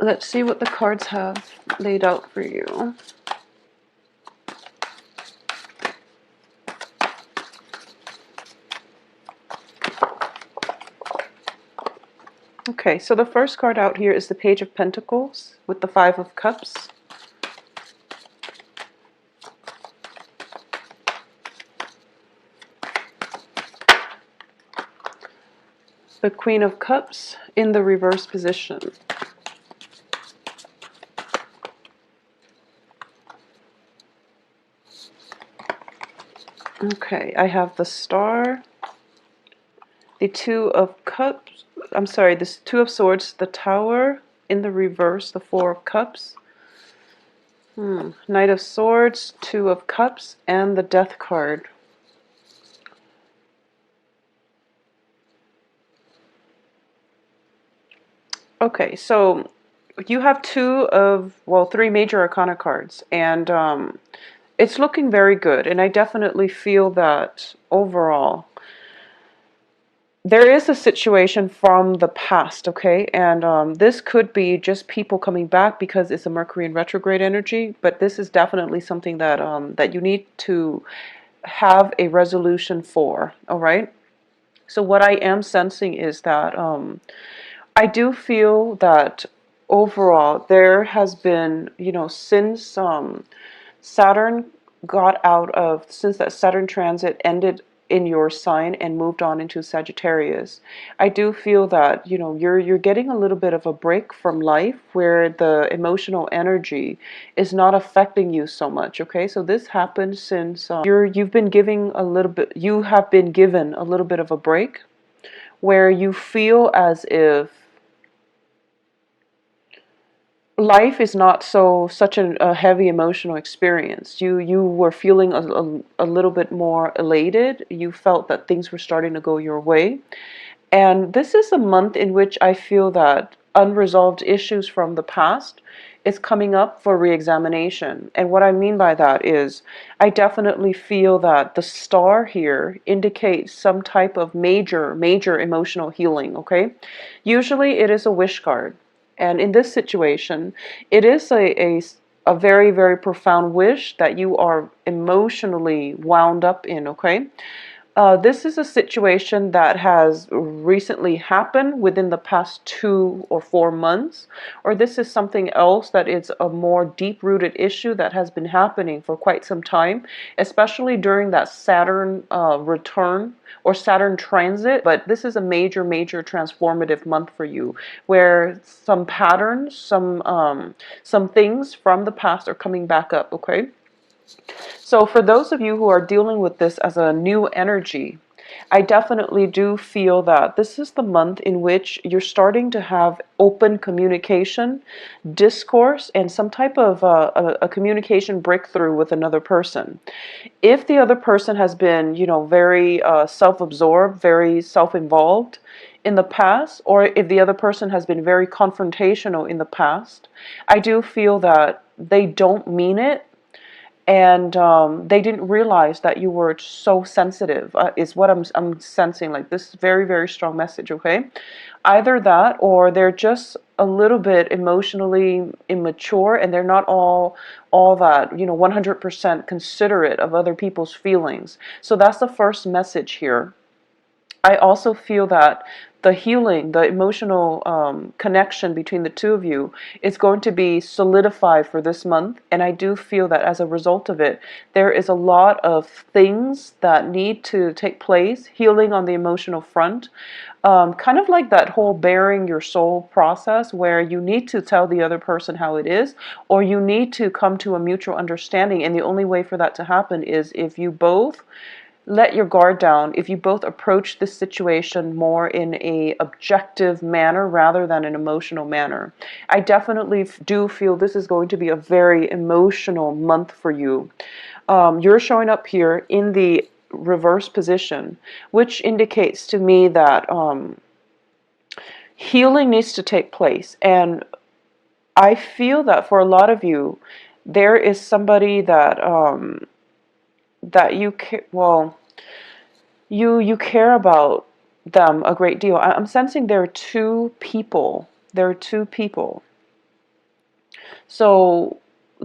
Let's see what the cards have laid out for you. Okay, so the first card out here is the Page of Pentacles with the Five of Cups. The Queen of Cups in the reverse position. Okay, I have the Star, the Two of Cups, this Two of Swords, the Tower in the reverse, the Four of Cups, Knight of Swords, Two of Cups, and the Death card. Okay, so you have three major arcana cards, and it's looking very good, and I definitely feel that overall there is a situation from the past, okay? And this could be just people coming back because it's a Mercury in retrograde energy, but this is definitely something that that you need to have a resolution for, all right? So what I am sensing is that I do feel that overall there has been, since Saturn since that Saturn transit ended in your sign and moved on into Sagittarius, I do feel that, you're getting a little bit of a break from life where the emotional energy is not affecting you so much, okay? So this happened since you have been given a little bit of a break where you feel as if life is not such a heavy emotional experience. You were feeling a little bit more elated. You felt that things were starting to go your way. And this is a month in which I feel that unresolved issues from the past is coming up for re-examination. And what I mean by that is I definitely feel that the Star here indicates some type of major emotional healing, okay? Usually it is a wish card. And in this situation, it is a very, very profound wish that you are emotionally wound up in, okay? This is a situation that has recently happened within the past 2 or 4 months, or this is something else that is a more deep-rooted issue that has been happening for quite some time, especially during that Saturn return or Saturn transit. But this is a major, major transformative month for you, where some patterns, some things from the past are coming back up, okay? So for those of you who are dealing with this as a new energy, I definitely do feel that this is the month in which you're starting to have open communication, discourse, and some type of a communication breakthrough with another person. If the other person has been, very self-absorbed, very self-involved in the past, or if the other person has been very confrontational in the past, I do feel that they don't mean it, and they didn't realize that you were so sensitive, is what I'm sensing. Like, this very, very strong message, okay? Either that, or they're just a little bit emotionally immature, and they're not all that, 100% considerate of other people's feelings. So that's the first message here. I also feel that the healing, the emotional connection between the two of you is going to be solidified for this month. And I do feel that as a result of it, there is a lot of things that need to take place, healing on the emotional front. Kind of like that whole bearing your soul process, where you need to tell the other person how it is, or you need to come to a mutual understanding. And the only way for that to happen is if you both let your guard down, if you both approach this situation more in a objective manner rather than an emotional manner. I definitely do feel this is going to be a very emotional month for you. You're showing up here in the reverse position, which indicates to me that healing needs to take place. And I feel that for a lot of you, there is somebody that that you you care about them a great deal. I'm sensing there are two people. There are two people So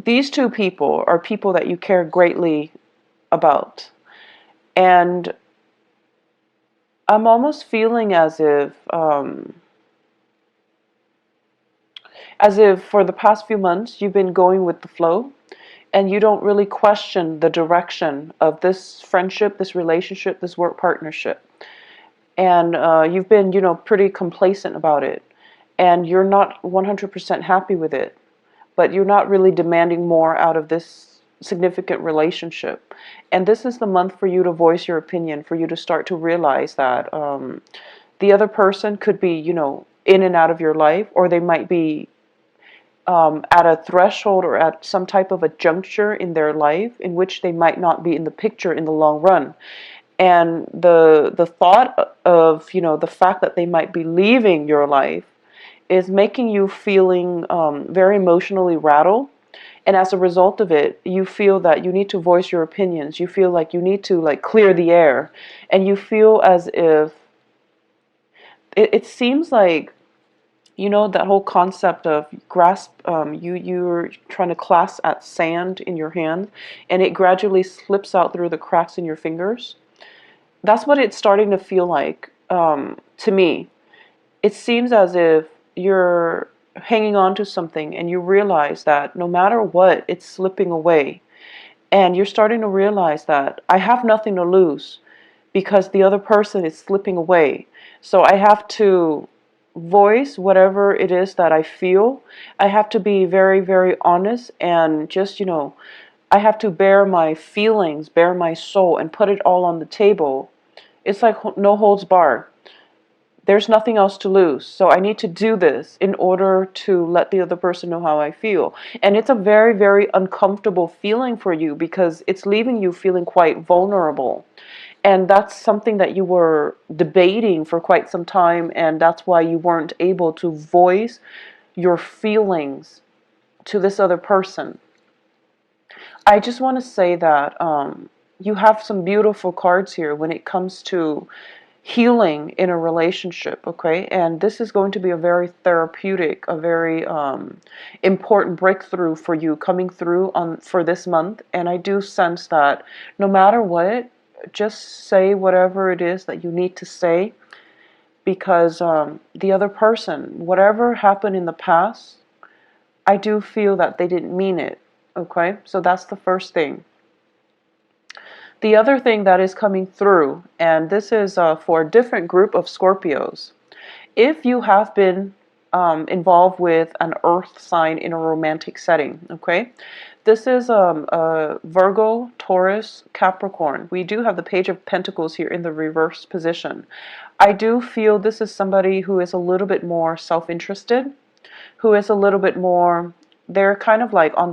these two people are people that you care greatly about. And I'm almost feeling as if for the past few months you've been going with the flow, and you don't really question the direction of this friendship, this relationship, this work partnership. And you've been, pretty complacent about it. And you're not 100% happy with it. But you're not really demanding more out of this significant relationship. And this is the month for you to voice your opinion, for you to start to realize that the other person could be, in and out of your life, or they might be at a threshold or at some type of a juncture in their life in which they might not be in the picture in the long run. And the thought of, the fact that they might be leaving your life is making you feeling very emotionally rattled. And as a result of it, you feel that you need to voice your opinions. You feel like you need to clear the air. And you feel as if it seems like, that whole concept of grasp, you're trying to clasp at sand in your hand and it gradually slips out through the cracks in your fingers. That's what it's starting to feel like to me. It seems as if you're hanging on to something and you realize that no matter what, it's slipping away. And you're starting to realize that I have nothing to lose because the other person is slipping away. So I have to voice whatever it is that I feel. I have to be very, very honest and just, I have to bear my feelings, bear my soul, and put it all on the table. It's like no holds barred. There's nothing else to lose. So I need to do this in order to let the other person know how I feel. And it's a very, very uncomfortable feeling for you because it's leaving you feeling quite vulnerable. And that's something that you were debating for quite some time, and that's why you weren't able to voice your feelings to this other person. I just want to say that you have some beautiful cards here when it comes to healing in a relationship, okay? And this is going to be a very therapeutic, a very important breakthrough for you coming through for this month. And I do sense that no matter what, just say whatever it is that you need to say, because the other person, whatever happened in the past, I do feel that they didn't mean it, okay? So that's the first thing. The other thing that is coming through, and this is for a different group of Scorpios, if you have been involved with an earth sign in a romantic setting, okay? This is Virgo, Taurus, Capricorn. We do have the Page of Pentacles here in the reverse position. I do feel this is somebody who is a little bit more self-interested, who is a little bit more, they're kind of like on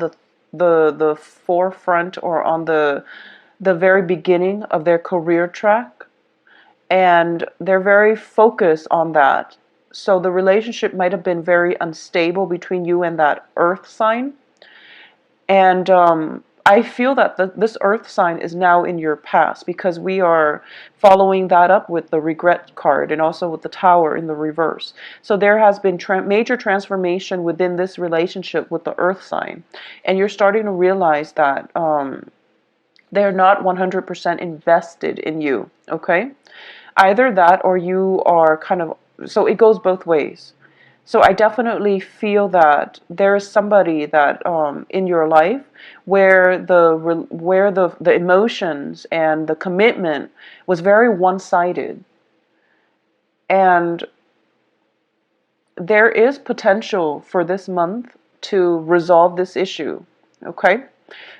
the forefront or on the very beginning of their career track, and they're very focused on that. So the relationship might have been very unstable between you and that earth sign. And I feel that this earth sign is now in your past, because we are following that up with the regret card and also with the tower in the reverse. So there has been major transformation within this relationship with the earth sign. And you're starting to realize that they're not 100% invested in you, okay? Either that or you are kind of, so it goes both ways. So I definitely feel that there is somebody that in your life where the emotions and the commitment was very one-sided, and there is potential for this month to resolve this issue. Okay,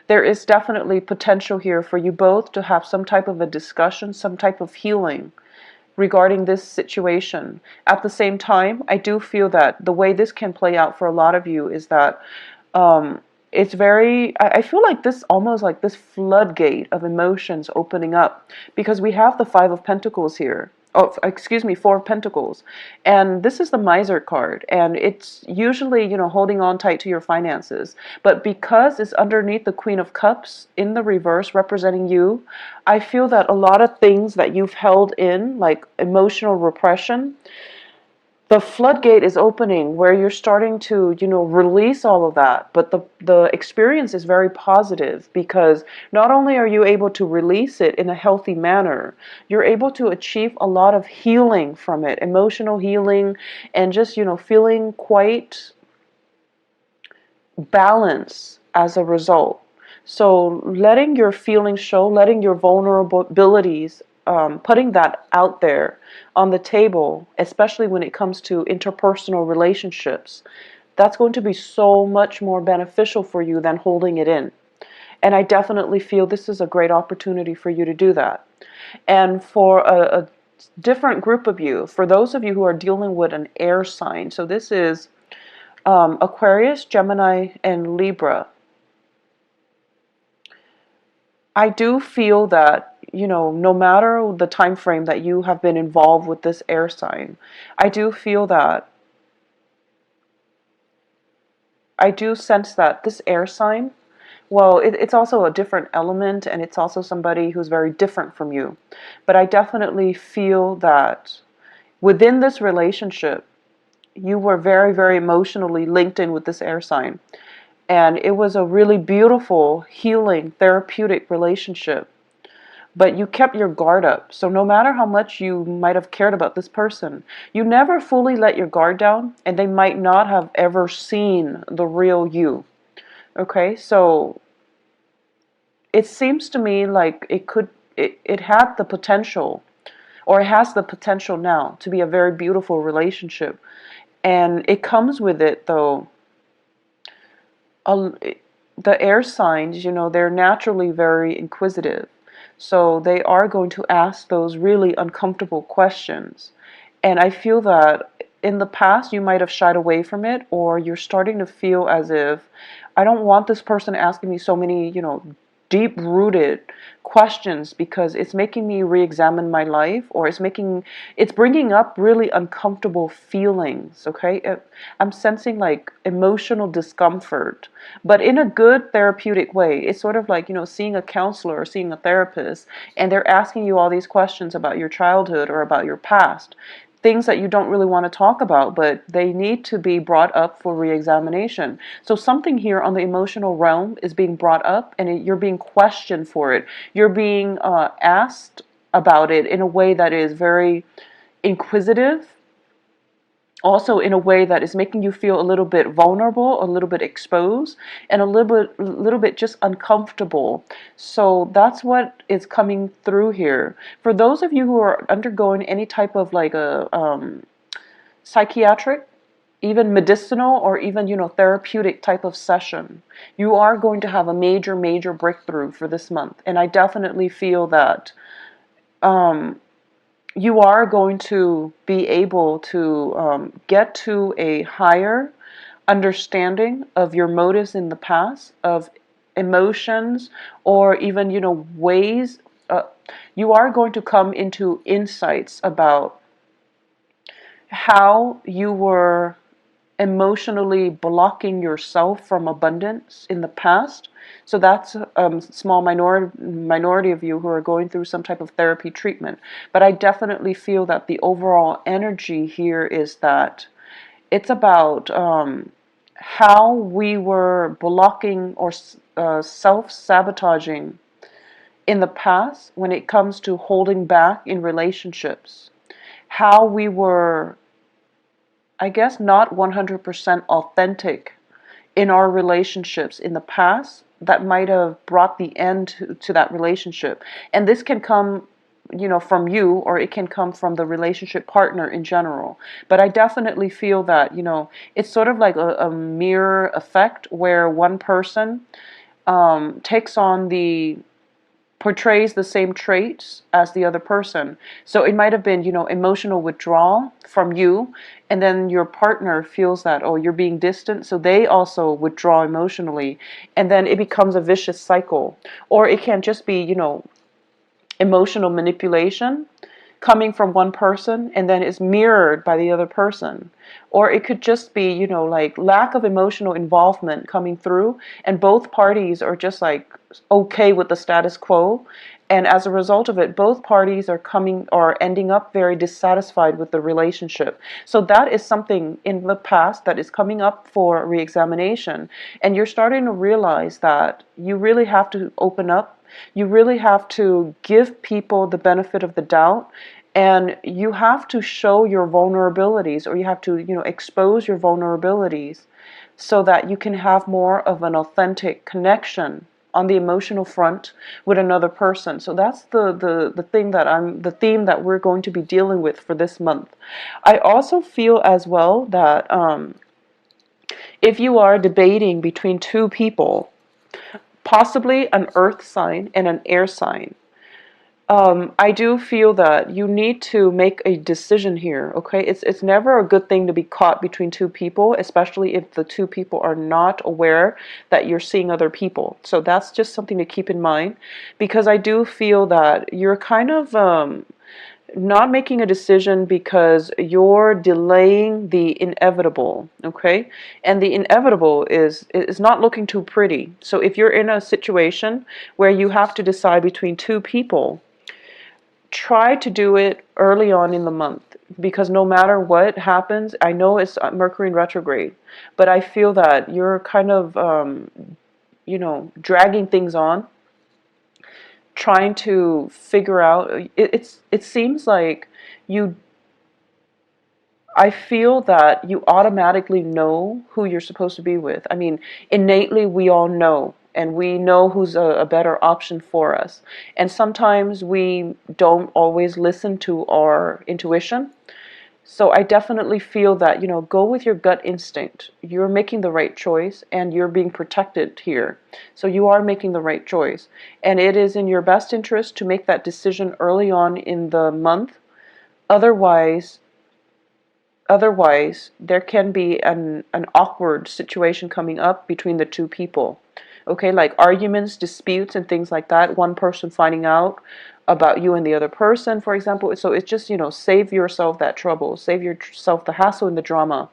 there is definitely potential here for you both to have some type of a discussion, some type of healing regarding this situation. At the same time, I do feel that the way this can play out for a lot of you is that it's very, I feel like this, almost like this floodgate of emotions opening up, because we have the Five of Pentacles here. Oh, excuse me, Four of Pentacles. And this is the Miser card. And it's usually, holding on tight to your finances. But because it's underneath the Queen of Cups in the reverse representing you, I feel that a lot of things that you've held in, like emotional repression, the floodgate is opening where you're starting to, release all of that. But the experience is very positive because not only are you able to release it in a healthy manner, you're able to achieve a lot of healing from it, emotional healing, and just, feeling quite balanced as a result. So letting your feelings show, letting your vulnerabilities, putting that out there on the table, especially when it comes to interpersonal relationships, that's going to be so much more beneficial for you than holding it in. And I definitely feel this is a great opportunity for you to do that. And for a different group of you, for those of you who are dealing with an air sign, so this is Aquarius, Gemini, and Libra. I do feel that, no matter the time frame that you have been involved with this air sign, I do feel that, I do sense that this air sign, well, it's also a different element, and it's also somebody who's very different from you. But I definitely feel that within this relationship, you were very, very emotionally linked in with this air sign. And it was a really beautiful, healing, therapeutic relationship. But you kept your guard up. So no matter how much you might have cared about this person, you never fully let your guard down, and they might not have ever seen the real you. Okay, so it seems to me like it had the potential, or it has the potential now to be a very beautiful relationship. And it comes with it, though, a, the air signs, they're naturally very inquisitive. So they are going to ask those really uncomfortable questions. And I feel that in the past you might have shied away from it, or you're starting to feel as if, I don't want this person asking me so many, deep-rooted questions, because it's making me re-examine my life, or it's bringing up really uncomfortable feelings. Okay, I'm sensing like emotional discomfort, but in a good therapeutic way. It's sort of like, seeing a counselor or seeing a therapist, and they're asking you all these questions about your childhood or about your past, things that you don't really want to talk about, but they need to be brought up for re-examination. So something here on the emotional realm is being brought up, and you're being questioned for it. You're being asked about it in a way that is very inquisitive, also in a way that is making you feel a little bit vulnerable, a little bit exposed, and a little bit just uncomfortable. So that's what is coming through here. For those of you who are undergoing any type of like a psychiatric, even medicinal, or even, therapeutic type of session, you are going to have a major, major breakthrough for this month. And I definitely feel that you are going to be able to get to a higher understanding of your motives in the past, of emotions, or even, ways. You are going to come into insights about how you were emotionally blocking yourself from abundance in the past. So that's a small minority of you who are going through some type of therapy treatment. But I definitely feel that the overall energy here is that it's about how we were blocking or self-sabotaging in the past when it comes to holding back in relationships. How we were, I guess, not 100% authentic in our relationships in the past, that might have brought the end to that relationship. And this can come, from you, or it can come from the relationship partner in general. But I definitely feel that, it's sort of like a mirror effect, where one person takes on portrays the same traits as the other person. So it might have been, emotional withdrawal from you, and then your partner feels that, oh, you're being distant, so they also withdraw emotionally, and then it becomes a vicious cycle. Or it can just be, emotional manipulation coming from one person and then is mirrored by the other person. Or it could just be, like lack of emotional involvement coming through, and both parties are just like okay with the status quo, And as a result of it, both parties are ending up very dissatisfied with the relationship. So that is something in the past that is coming up for re-examination. And you're starting to realize that you really have to open up. You really have to give people the benefit of the doubt. And you have to show your vulnerabilities, or you have to, expose your vulnerabilities so that you can have more of an authentic connection on the emotional front with another person. So that's the theme that we're going to be dealing with for this month. I also feel as well that if you are debating between two people, possibly an earth sign and an air sign, I do feel that you need to make a decision here, okay? It's never a good thing to be caught between two people, especially if the two people are not aware that you're seeing other people. So that's just something to keep in mind, because I do feel that you're kind of not making a decision because you're delaying the inevitable, okay? And the inevitable is not looking too pretty. So if you're in a situation where you have to decide between two people, try to do it early on in the month, because no matter what happens, I know it's Mercury in retrograde, but I feel that you're kind of, dragging things on, trying to figure out. It seems like you. I feel that you automatically know who you're supposed to be with. I mean, innately, we all know, and we know who's a better option for us. And sometimes we don't always listen to our intuition. So I definitely feel that, go with your gut instinct. You're making the right choice, and you're being protected here. So you are making the right choice. And it is in your best interest to make that decision early on in the month. Otherwise, there can be an awkward situation coming up between the two people. Okay, like arguments, disputes, and things like that. One person finding out about you and the other person, for example. So it's just, save yourself that trouble, save yourself the hassle and the drama.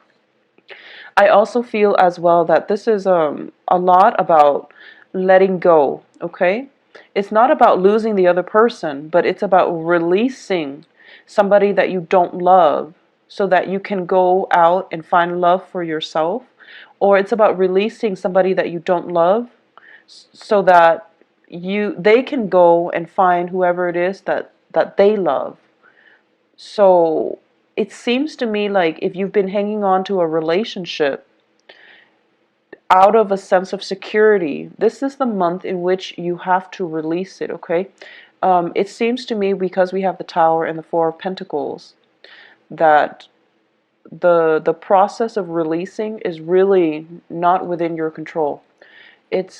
I also feel as well that this is a lot about letting go, okay? It's not about losing the other person, but it's about releasing somebody that you don't love so that you can go out and find love for yourself. Or it's about releasing somebody that you don't love so that they can go and find whoever it is that they love. So it seems to me like if you've been hanging on to a relationship out of a sense of security, this is the month in which you have to release it, okay? It seems to me, because we have the Tower and the Four of Pentacles, that the process of releasing is really not within your control. It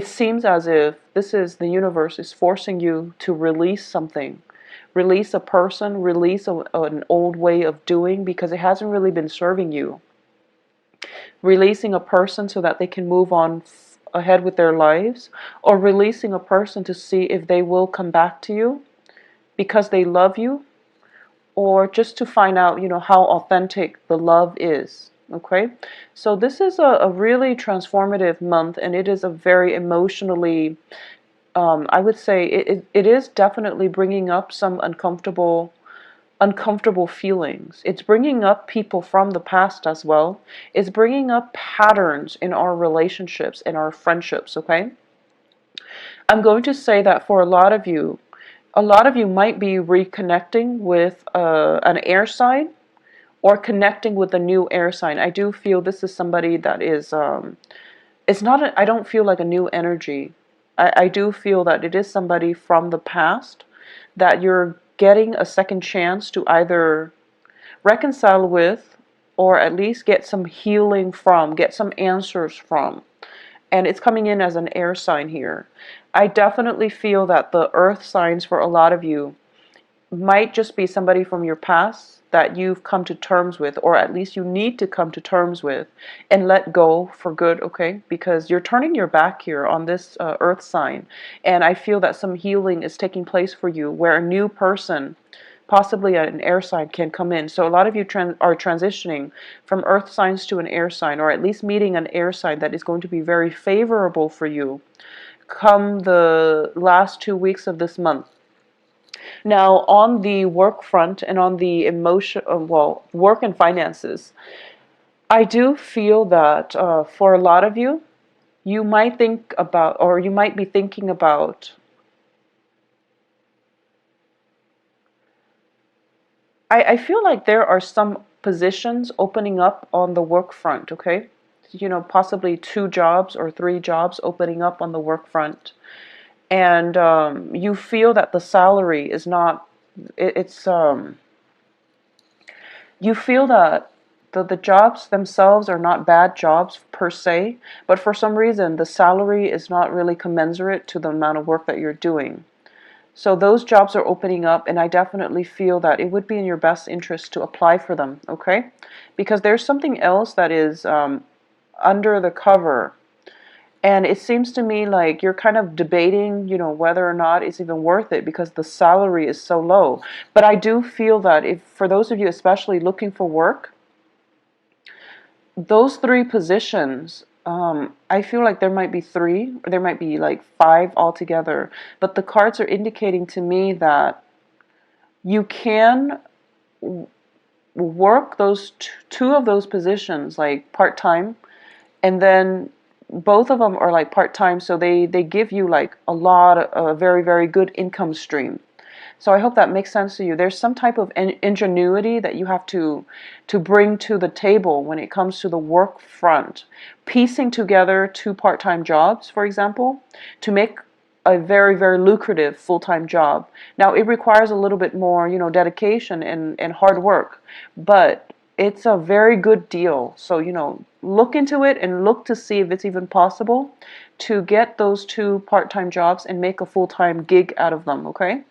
seems as if the universe is forcing you to release something. Release a person, release an old way of doing, because it hasn't really been serving you. Releasing a person so that they can move on ahead with their lives, or releasing a person to see if they will come back to you because they love you, or just to find out, how authentic the love is. Okay, so this is a really transformative month, and it is a very emotionally, I would say it is definitely bringing up some uncomfortable feelings. It's bringing up people from the past as well. It's bringing up patterns in our relationships and our friendships, okay? I'm going to say that for a lot of you might be reconnecting with an air sign, or connecting with a new air sign. I do feel this is somebody that is, it's not, I don't feel like a new energy. I do feel that it is somebody from the past that you're getting a second chance to either reconcile with, or at least get some healing from, get some answers from. And it's coming in as an air sign here. I definitely feel that the earth signs for a lot of you might just be somebody from your past that you've come to terms with, or at least you need to come to terms with and let go for good, okay? Because you're turning your back here on this earth sign, and I feel that some healing is taking place for you, where a new person, possibly an air sign, can come in. So a lot of you are transitioning from earth signs to an air sign, or at least meeting an air sign that is going to be very favorable for you. come the last 2 weeks of this month. Now, on the work front and on the work and finances, I do feel that for a lot of you, you might think about, or you might be thinking about, I feel like there are some positions opening up on the work front, okay? You know, possibly 2 jobs or 3 jobs opening up on the work front. And you feel that the salary is not, it's, you feel that the jobs themselves are not bad jobs per se, but for some reason the salary is not really commensurate to the amount of work that you're doing. So those jobs are opening up, and I definitely feel that it would be in your best interest to apply for them, okay? Because there's something else that is under the cover. And it seems to me like you're kind of debating, you know, whether or not it's even worth it because the salary is so low. But I do feel that if, for those of you especially looking for work, those 3 positions, I feel like there might be 3, or there might be like 5 altogether. But the cards are indicating to me that you can work those two of those positions like part-time, and then both of them are like part-time, so they give you like a lot of a very, very good income stream. So I hope that makes sense to you. There's some type of ingenuity that you have to bring to the table when it comes to the work front. Piecing together 2 part-time jobs, for example, to make a very, very lucrative full-time job. Now, it requires a little bit more, you know, dedication and hard work, but it's a very good deal. So, you know, look into it and look to see if it's even possible to get those 2 part-time jobs and make a full-time gig out of them, okay?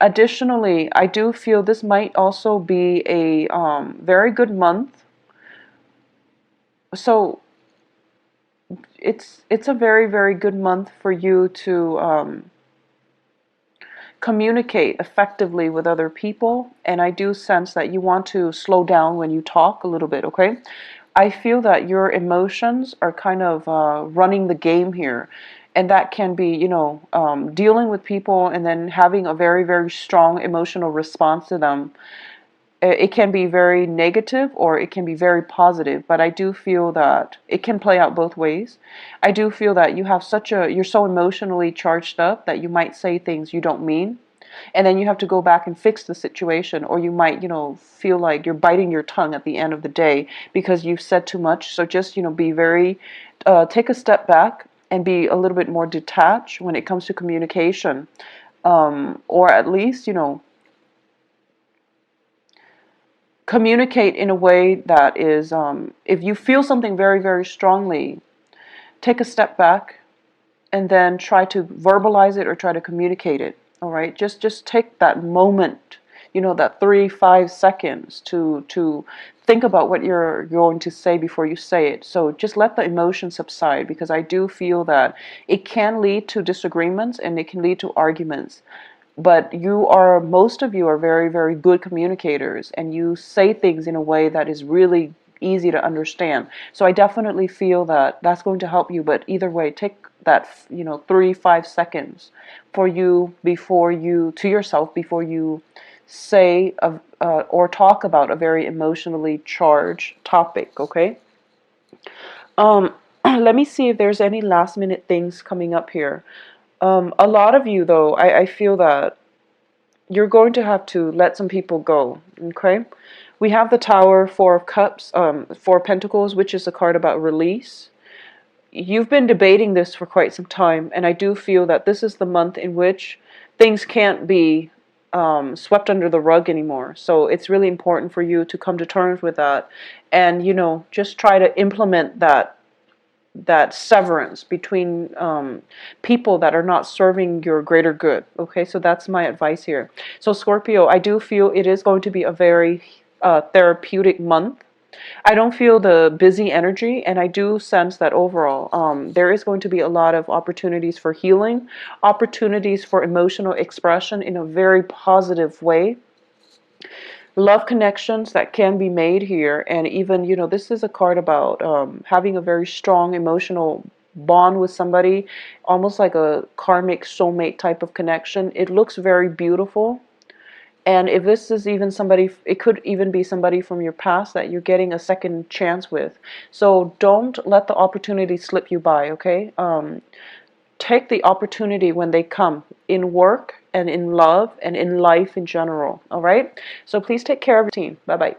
Additionally, I do feel this might also be a very good month. So it's a very, very good month for you to communicate effectively with other people. And I do sense that you want to slow down when you talk a little bit, okay? I feel that your emotions are kind of running the game here. And that can be, you know, dealing with people and then having a very, very strong emotional response to them. It can be very negative or it can be very positive, but I do feel that it can play out both ways. I do feel that you have you're so emotionally charged up that you might say things you don't mean. And then you have to go back and fix the situation, or you might, you know, feel like you're biting your tongue at the end of the day because you've said too much. So just, you know, be very, take a step back and be a little bit more detached when it comes to communication. Or at least, you know, communicate in a way that is, if you feel something very, very strongly, take a step back and then try to verbalize it or try to communicate it. All right, just take that moment, you know, that 3-5 seconds to think about what you're going to say before you say it. So just let the emotion subside, because I do feel that it can lead to disagreements and it can lead to arguments. But most of you are very, very good communicators, and you say things in a way that is really easy to understand. So I definitely feel that that's going to help you. But either way, take that, you know, 3-5 seconds for you to yourself before you say or talk about a very emotionally charged topic. Okay. Let me see if there's any last minute things coming up here. A lot of you, though, I feel that you're going to have to let some people go, okay? We have the Tower, 4 of Cups, 4 of Pentacles, which is a card about release. You've been debating this for quite some time, and I do feel that this is the month in which things can't be swept under the rug anymore. So it's really important for you to come to terms with that and, you know, just try to implement that severance between people that are not serving your greater good. Okay, so that's my advice here. So Scorpio, I do feel it is going to be a very therapeutic month. I don't feel the busy energy, and I do sense that overall there is going to be a lot of opportunities for healing, opportunities for emotional expression in a very positive way. Love connections that can be made here. And even, you know, this is a card about having a very strong emotional bond with somebody, almost like a karmic soulmate type of connection. It looks very beautiful. And if this is even somebody, it could even be somebody from your past that you're getting a second chance with. So don't let the opportunity slip you by, okay? Take the opportunity when they come, in work and in love and in life in general, all right? So please take care of your team. Bye-bye.